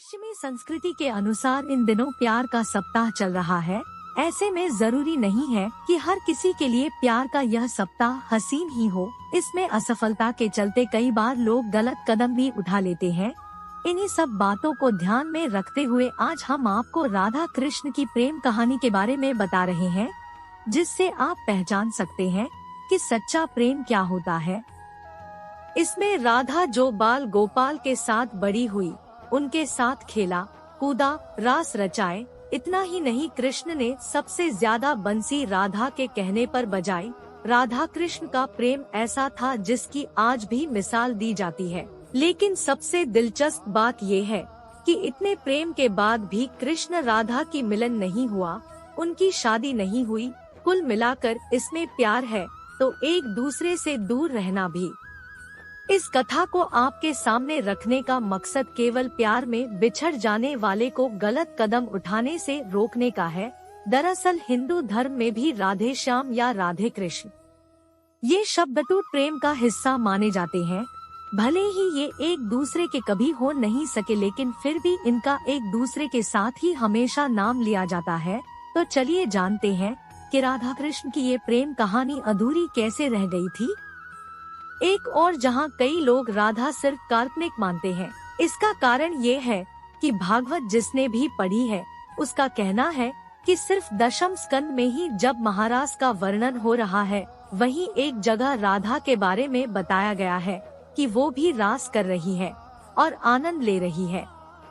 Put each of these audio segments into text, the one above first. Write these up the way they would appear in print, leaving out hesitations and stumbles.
पश्चिमी संस्कृति के अनुसार इन दिनों प्यार का सप्ताह चल रहा है। ऐसे में जरूरी नहीं है कि हर किसी के लिए प्यार का यह सप्ताह हसीन ही हो। इसमें असफलता के चलते कई बार लोग गलत कदम भी उठा लेते हैं। इन्हीं सब बातों को ध्यान में रखते हुए आज हम आपको राधा कृष्ण की प्रेम कहानी के बारे में बता रहे हैं, जिससे आप पहचान सकते हैं कि सच्चा प्रेम क्या होता है। इसमें राधा जो बाल गोपाल के साथ बड़ी हुई, उनके साथ खेला कूदा, रास रचाए। इतना ही नहीं, कृष्ण ने सबसे ज्यादा बंसी राधा के कहने पर बजाई। राधा कृष्ण का प्रेम ऐसा था जिसकी आज भी मिसाल दी जाती है। लेकिन सबसे दिलचस्प बात ये है कि इतने प्रेम के बाद भी कृष्ण राधा की मिलन नहीं हुआ, उनकी शादी नहीं हुई। कुल मिलाकर इसमें प्यार है तो एक दूसरे से दूर रहना भी। इस कथा को आपके सामने रखने का मकसद केवल प्यार में बिछड़ जाने वाले को गलत कदम उठाने से रोकने का है। दरअसल हिंदू धर्म में भी राधे श्याम या राधे कृष्ण ये शब्द टूट प्रेम का हिस्सा माने जाते हैं। भले ही ये एक दूसरे के कभी हो नहीं सके, लेकिन फिर भी इनका एक दूसरे के साथ ही हमेशा नाम लिया जाता है। तो चलिए जानते हैं कि राधा कृष्ण की ये प्रेम कहानी अधूरी कैसे रह गई थी। एक और जहां कई लोग राधा सिर्फ काल्पनिक मानते हैं, इसका कारण ये है कि भागवत जिसने भी पढ़ी है उसका कहना है कि सिर्फ दशम स्कंद में ही जब महारास का वर्णन हो रहा है, वहीं एक जगह राधा के बारे में बताया गया है कि वो भी रास कर रही है और आनंद ले रही है।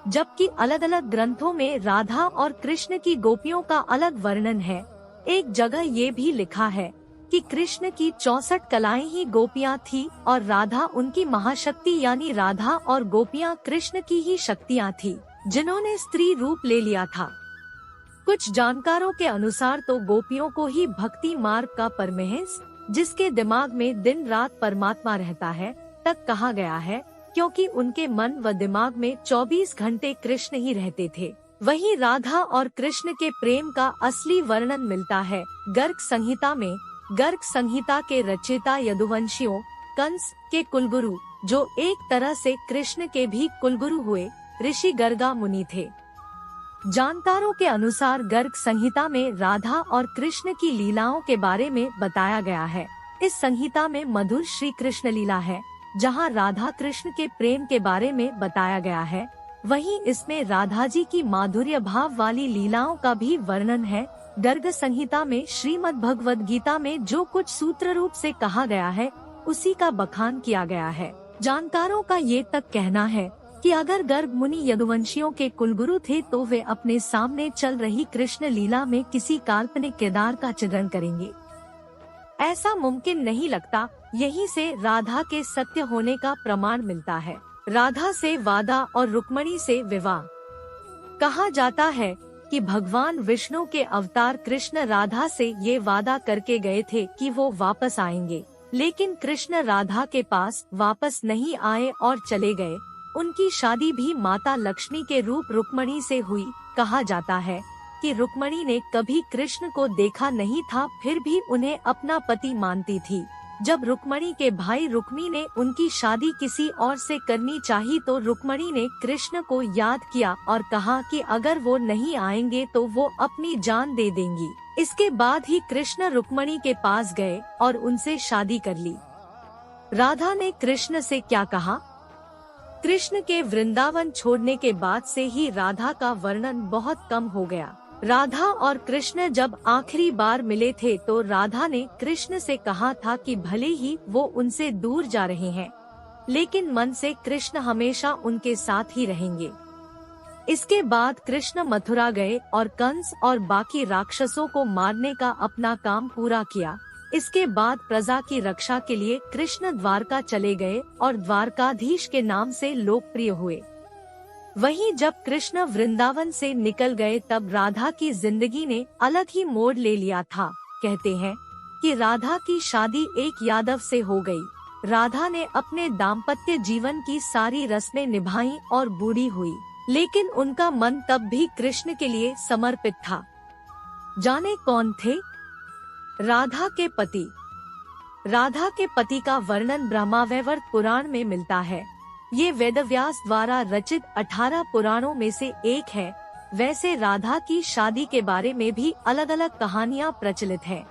जबकि अलग अलग ग्रंथों में राधा और कृष्ण की गोपियों का अलग वर्णन है। एक जगह ये भी लिखा है कि कृष्ण की 64 कलाएं ही गोपियां थी और राधा उनकी महाशक्ति, यानी राधा और गोपियां कृष्ण की ही शक्तियां थी जिन्होंने स्त्री रूप ले लिया था। कुछ जानकारों के अनुसार तो गोपियों को ही भक्ति मार्ग का परमहंस, जिसके दिमाग में दिन रात परमात्मा रहता है, तक कहा गया है, क्योंकि उनके मन व दिमाग में 24 घंटे कृष्ण ही रहते थे। वहीं राधा और कृष्ण के प्रेम का असली वर्णन मिलता है गर्ग संहिता में। गर्ग संहिता के रचयिता यदुवंशियों कंस के कुलगुरु, जो एक तरह से कृष्ण के भी कुलगुरु हुए, ऋषि गर्गा मुनि थे। जानकारों के अनुसार गर्ग संहिता में राधा और कृष्ण की लीलाओं के बारे में बताया गया है। इस संहिता में मधुर श्री कृष्ण लीला है, जहां राधा कृष्ण के प्रेम के बारे में बताया गया है। वहीं इसमें राधा जी की माधुर्य भाव वाली लीलाओं का भी वर्णन है। गर्ग संहिता में श्रीमद् भगवद गीता में जो कुछ सूत्र रूप से कहा गया है, उसी का बखान किया गया है। जानकारों का ये तक कहना है कि अगर गर्ग मुनि यदुवंशियों के कुलगुरु थे तो वे अपने सामने चल रही कृष्ण लीला में किसी काल्पनिक किरदार का चित्रण करेंगे। ऐसा मुमकिन नहीं लगता। यहीं से राधा के सत्य होने का प्रमाण मिलता है। राधा से वादा और रुक्मणी से विवाह। कहा जाता है कि भगवान विष्णु के अवतार कृष्ण राधा से ये वादा करके गए थे कि वो वापस आएंगे, लेकिन कृष्ण राधा के पास वापस नहीं आए और चले गए। उनकी शादी भी माता लक्ष्मी के रूप रुक्मणी से हुई। कहा जाता है कि रुक्मणी ने कभी कृष्ण को देखा नहीं था, फिर भी उन्हें अपना पति मानती थी। जब रुक्मणी के भाई रुक्मी ने उनकी शादी किसी और से करनी चाही तो रुक्मणी ने कृष्ण को याद किया और कहा कि अगर वो नहीं आएंगे तो वो अपनी जान दे देंगी। इसके बाद ही कृष्ण रुक्मणी के पास गए और उनसे शादी कर ली। राधा ने कृष्ण से क्या कहा? कृष्ण के वृंदावन छोड़ने के बाद से ही राधा का वर्णन बहुत कम हो गया। राधा और कृष्ण जब आखिरी बार मिले थे तो राधा ने कृष्ण से कहा था कि भले ही वो उनसे दूर जा रहे हैं, लेकिन मन से कृष्ण हमेशा उनके साथ ही रहेंगे। इसके बाद कृष्ण मथुरा गए और कंस और बाकी राक्षसों को मारने का अपना काम पूरा किया। इसके बाद प्रजा की रक्षा के लिए कृष्ण द्वारका चले गए और द्वारकाधीश के नाम से लोकप्रिय हुए। वहीं जब कृष्ण वृंदावन से निकल गए तब राधा की जिंदगी ने अलग ही मोड़ ले लिया था। कहते हैं कि राधा की शादी एक यादव से हो गई। राधा ने अपने दाम्पत्य जीवन की सारी रस्में निभाई और बूढ़ी हुई, लेकिन उनका मन तब भी कृष्ण के लिए समर्पित था। जाने कौन थे राधा के पति? राधा के पति का वर्णन ब्रह्मावैवर्त पुराण में मिलता है। ये वेदव्यास द्वारा रचित 18 पुराणों में से एक है। वैसे राधा की शादी के बारे में भी अलग अलग कहानियाँ प्रचलित हैं।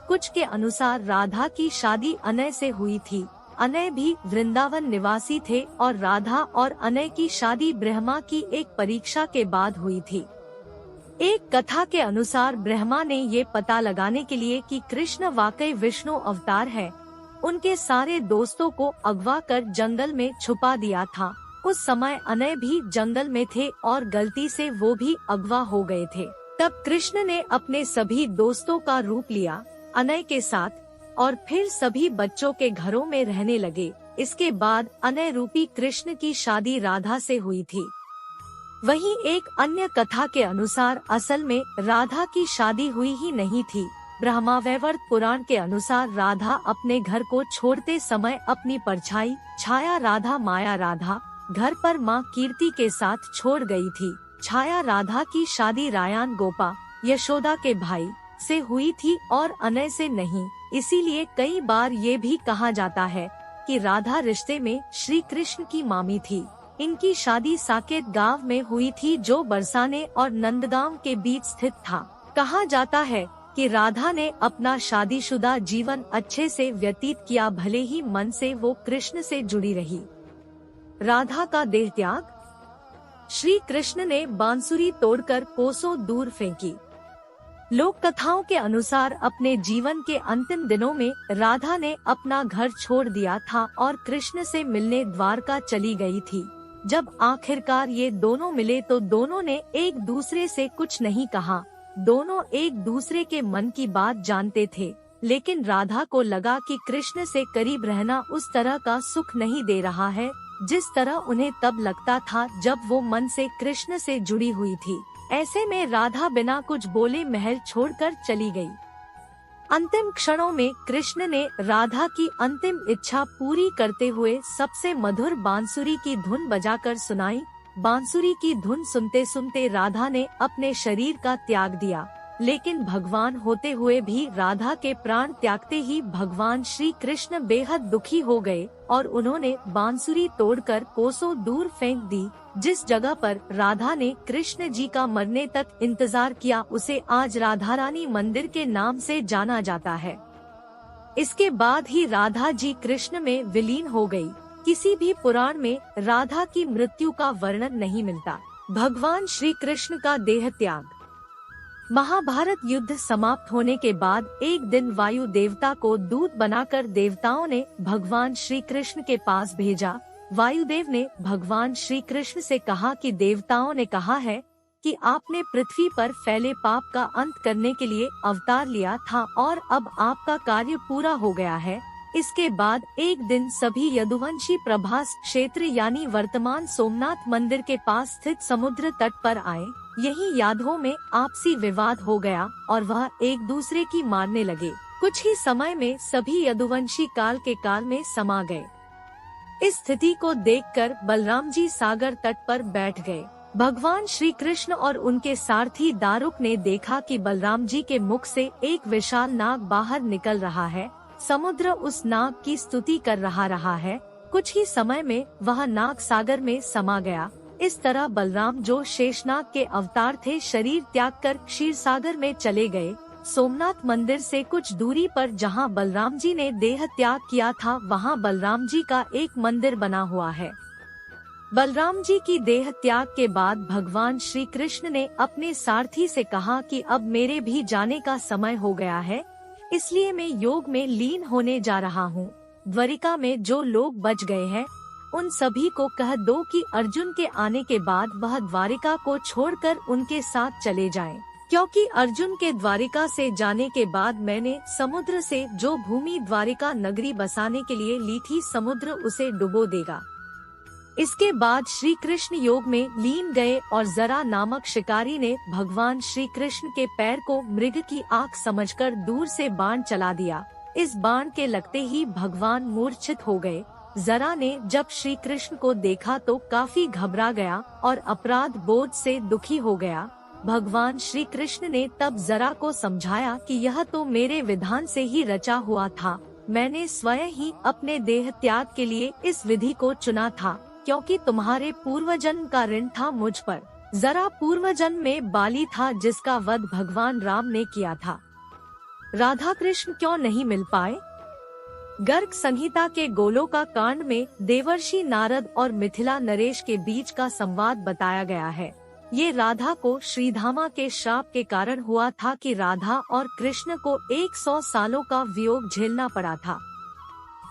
कुछ के अनुसार राधा की शादी अनय से हुई थी। अनय भी वृंदावन निवासी थे और राधा और अनय की शादी ब्रह्मा की एक परीक्षा के बाद हुई थी। एक कथा के अनुसार ब्रह्मा ने ये पता लगाने के लिए कि कृष्ण वाकई विष्णु अवतार है, उनके सारे दोस्तों को अगवा कर जंगल में छुपा दिया था। उस समय अनय भी जंगल में थे और गलती से वो भी अगवा हो गए थे। तब कृष्ण ने अपने सभी दोस्तों का रूप लिया अनय के साथ और फिर सभी बच्चों के घरों में रहने लगे। इसके बाद अनय रूपी कृष्ण की शादी राधा से हुई थी। वहीं एक अन्य कथा के अनुसार असल में राधा की शादी हुई ही नहीं थी। ब्रह्मावैवर्त पुराण के अनुसार राधा अपने घर को छोड़ते समय अपनी परछाई छाया राधा माया राधा घर पर माँ कीर्ति के साथ छोड़ गई थी। छाया राधा की शादी रायान गोपा यशोदा के भाई से हुई थी और अनय से नहीं। इसीलिए कई बार ये भी कहा जाता है कि राधा रिश्ते में श्री कृष्ण की मामी थी। इनकी शादी साकेत गांव में हुई थी जो बरसाने और नंदगांव के बीच स्थित था। कहा जाता है कि राधा ने अपना शादीशुदा जीवन अच्छे से व्यतीत किया, भले ही मन से वो कृष्ण से जुड़ी रही। राधा का देह त्याग। श्री कृष्ण ने बांसुरी तोड़कर कोसों दूर फेंकी। लोक कथाओं के अनुसार अपने जीवन के अंतिम दिनों में राधा ने अपना घर छोड़ दिया था और कृष्ण से मिलने द्वारका चली गई थी। जब आखिरकार ये दोनों मिले तो दोनों ने एक दूसरे से कुछ नहीं कहा। दोनों एक दूसरे के मन की बात जानते थे, लेकिन राधा को लगा कि कृष्ण से करीब रहना उस तरह का सुख नहीं दे रहा है जिस तरह उन्हें तब लगता था जब वो मन से कृष्ण से जुड़ी हुई थी। ऐसे में राधा बिना कुछ बोले महल छोड़कर चली गई। अंतिम क्षणों में कृष्ण ने राधा की अंतिम इच्छा पूरी करते हुए सबसे मधुर बांसुरी की धुन बजाकर सुनाई। बांसुरी की धुन सुनते सुनते राधा ने अपने शरीर का त्याग दिया, लेकिन भगवान होते हुए भी राधा के प्राण त्यागते ही भगवान श्री कृष्ण बेहद दुखी हो गए और उन्होंने बांसुरी तोड़कर कोसों दूर फेंक दी। जिस जगह पर राधा ने कृष्ण जी का मरने तक इंतजार किया उसे आज राधा रानी मंदिर के नाम से जाना जाता है। इसके बाद ही राधा जी कृष्ण में विलीन हो गई। किसी भी पुराण में राधा की मृत्यु का वर्णन नहीं मिलता। भगवान श्री कृष्ण का देह त्याग। महाभारत युद्ध समाप्त होने के बाद एक दिन वायु देवता को दूत बनाकर देवताओं ने भगवान श्री कृष्ण के पास भेजा। वायुदेव ने भगवान श्री कृष्ण से कहा कि देवताओं ने कहा है कि आपने पृथ्वी पर फैले पाप का अंत करने के लिए अवतार लिया था और अब आपका कार्य पूरा हो गया है। इसके बाद एक दिन सभी यदुवंशी प्रभास क्षेत्र यानी वर्तमान सोमनाथ मंदिर के पास स्थित समुद्र तट पर आए। यही यादवों में आपसी विवाद हो गया और वह एक दूसरे की मारने लगे। कुछ ही समय में सभी यदुवंशी काल के काल में समा गए। इस स्थिति को देखकर बलराम जी सागर तट पर बैठ गए। भगवान श्री कृष्ण और उनके सारथी दारुक ने देखा कि बलराम जी के मुख से एक विशाल नाग बाहर निकल रहा है। समुद्र उस नाग की स्तुति कर रहा है। कुछ ही समय में वह नाग सागर में समा गया। इस तरह बलराम जो शेषनाग के अवतार थे शरीर त्याग कर क्षीर सागर में चले गए। सोमनाथ मंदिर से कुछ दूरी पर जहां बलराम जी ने देह त्याग किया था वहां बलराम जी का एक मंदिर बना हुआ है। बलराम जी की देह त्याग के बाद भगवान श्री कृष्ण ने अपने सारथी से कहा कि अब मेरे भी जाने का समय हो गया है, इसलिए मैं योग में लीन होने जा रहा हूँ। द्वारिका में जो लोग बच गए हैं उन सभी को कह दो कि अर्जुन के आने के बाद वह द्वारिका को छोड़कर उनके साथ चले जाएं, क्योंकि अर्जुन के द्वारिका से जाने के बाद मैंने समुद्र से जो भूमि द्वारिका नगरी बसाने के लिए ली थी समुद्र उसे डुबो देगा। इसके बाद श्री कृष्ण योग में लीन गए और जरा नामक शिकारी ने भगवान श्री कृष्ण के पैर को मृग की आंख समझकर दूर से बाण चला दिया। इस बाण के लगते ही भगवान मूर्छित हो गए। जरा ने जब श्री कृष्ण को देखा तो काफी घबरा गया और अपराध बोध से दुखी हो गया। भगवान श्री कृष्ण ने तब जरा को समझाया कि यह तो मेरे विधान से ही रचा हुआ था, मैंने स्वयं ही अपने देह त्याग के लिए इस विधि को चुना था। क्योंकि तुम्हारे पूर्वजन्म का ऋण था मुझ पर। जरा पूर्वजन्म में बाली था जिसका वध भगवान राम ने किया था। राधा कृष्ण क्यों नहीं मिल पाए? गर्ग संहिता के गोलोका कांड में देवर्षि नारद और मिथिला नरेश के बीच का संवाद बताया गया है। ये राधा को श्रीधामा के श्राप के कारण हुआ था कि राधा और कृष्ण को 100 सालों का वियोग झेलना पड़ा था।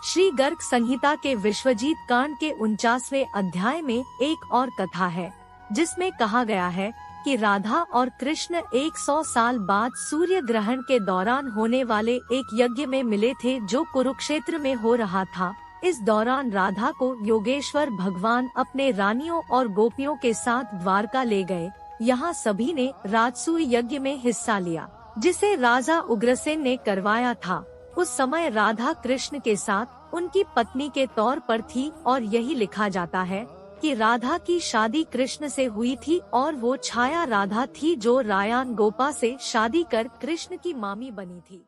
श्री गर्ग संहिता के विश्वजीत कांड के 49वें अध्याय में एक और कथा है, जिसमें कहा गया है कि राधा और कृष्ण 100 साल बाद सूर्य ग्रहण के दौरान होने वाले एक यज्ञ में मिले थे जो कुरुक्षेत्र में हो रहा था। इस दौरान राधा को योगेश्वर भगवान अपने रानियों और गोपियों के साथ द्वारका ले गए। यहाँ सभी ने राजसूय यज्ञ में हिस्सा लिया, जिसे राजा उग्रसेन ने करवाया था। उस समय राधा कृष्ण के साथ उनकी पत्नी के तौर पर थी और यही लिखा जाता है कि राधा की शादी कृष्ण से हुई थी और वो छाया राधा थी जो रायान गोपा से शादी कर कृष्ण की मामी बनी थी।